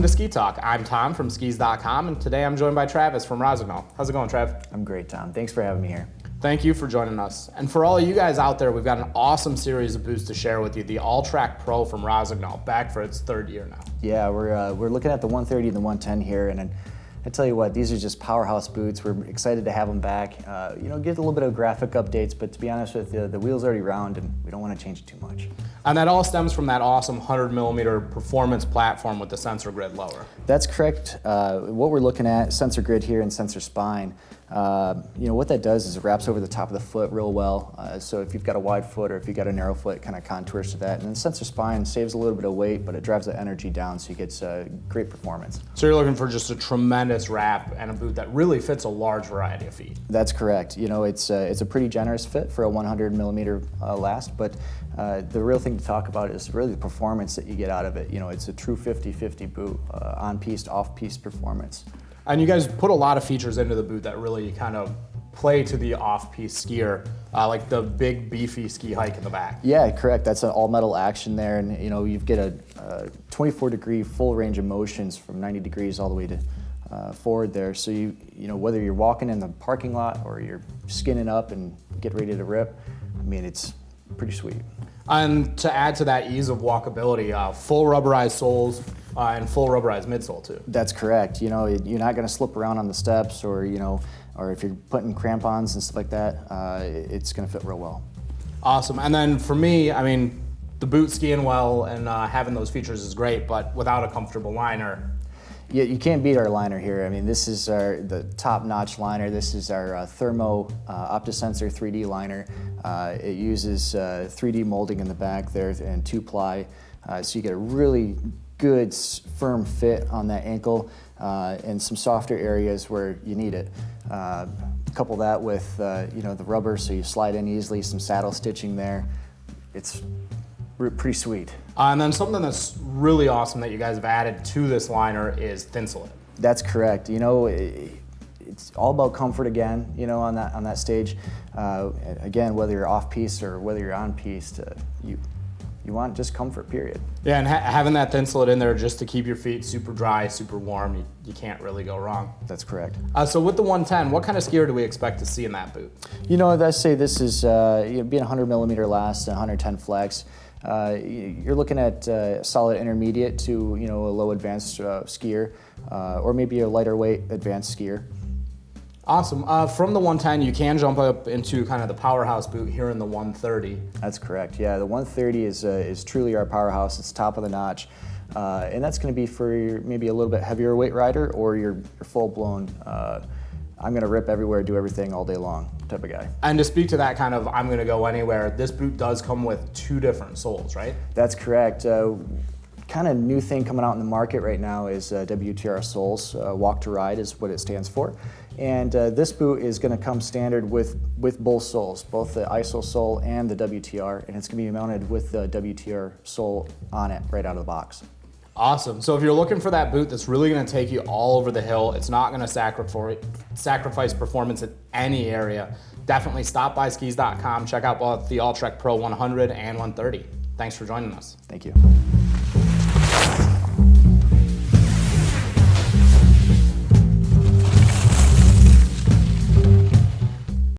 to Ski Talk. I'm Tom from SkisDotCom, and today I'm joined by Travis from Rossignol. How's it going, Trav? I'm great, Tom. Thanks for having me here. Thank you for joining us. And for all of you guys out there, we've got an awesome series of boots to share with you. The AllTrack Pro from Rossignol, back for its third year now. Yeah, we're looking at the 130 and the 110 here, and I tell you what, these are just powerhouse boots. We're excited to have them back. Get a little bit of graphic updates, but to be honest with you, the wheel's already round, and we don't want to change it too much. And that all stems from that awesome 100mm performance platform with the sensor grid lower. That's correct. What we're looking at, sensor grid here and sensor spine. What that does is it wraps over the top of the foot real well. So if you've got a wide foot or if you've got a narrow foot, it kind of contours to that. And the sensor spine saves a little bit of weight, but it drives the energy down, so you get great performance. So you're looking for just a tremendous wrap and a boot that really fits a large variety of feet. That's correct. It's a pretty generous fit for a 100mm last, but the real thing to talk about is really the performance that you get out of it. It's a true 50-50 boot, on-piste, off-piste performance. And you guys put a lot of features into the boot that really kind of play to the off-piste skier, like the big beefy ski hike in the back. Yeah, correct. That's an all-metal action there, and you get a 24-degree full range of motions from 90 degrees all the way to forward there. So whether you're walking in the parking lot or you're skinning up and get ready to rip, it's pretty sweet. And to add to that ease of walkability, full rubberized soles and full rubberized midsole too. That's correct. You're not going to slip around on the steps, or if you're putting crampons and stuff like that, it's going to fit real well. Awesome. And then for me, the boot skiing well and having those features is great, but without a comfortable liner. Yeah, you can't beat our liner here. this is the top-notch liner. This is our Thermo Optisensor 3D liner. It uses 3D molding in the back there and 2-ply, so you get a really good, firm fit on that ankle and some softer areas where you need it. Couple that with the rubber, so you slide in easily, some saddle stitching there. It's pretty sweet. And then something that's really awesome that you guys have added to this liner is Thinsulate. That's correct. It's all about comfort again, on that stage. Again, whether you're off-piste or whether you're on-piste, you want just comfort, period. Yeah, and having that Thinsulate in there just to keep your feet super dry, super warm, you can't really go wrong. That's correct. So with the 110, what kind of skier do we expect to see in that boot? I'd say this is being 100mm last and 110 flex. You're looking at solid intermediate to a low advanced skier, or maybe a lighter weight advanced skier. Awesome. From the 110, you can jump up into kind of the powerhouse boot here in the 130. That's correct. Yeah, the 130 is truly our powerhouse. It's top of the notch, and that's going to be for your, maybe a little bit heavier weight rider or your full-blown I'm going to rip everywhere, do everything all day long type of guy. And to speak to that kind of I'm going to go anywhere, this boot does come with 2 different soles, right? That's correct. Kind of new thing coming out in the market right now is WTR soles. Walk to ride is what it stands for. And this boot is going to come standard with both soles, both the ISO sole and the WTR, and it's going to be mounted with the WTR sole on it right out of the box. Awesome. So if you're looking for that boot that's really going to take you all over the hill, it's not going to sacrifice performance in any area, definitely stop by SkisDotCom, check out both the AllTrack Pro 100 and 130. Thanks for joining us. Thank you.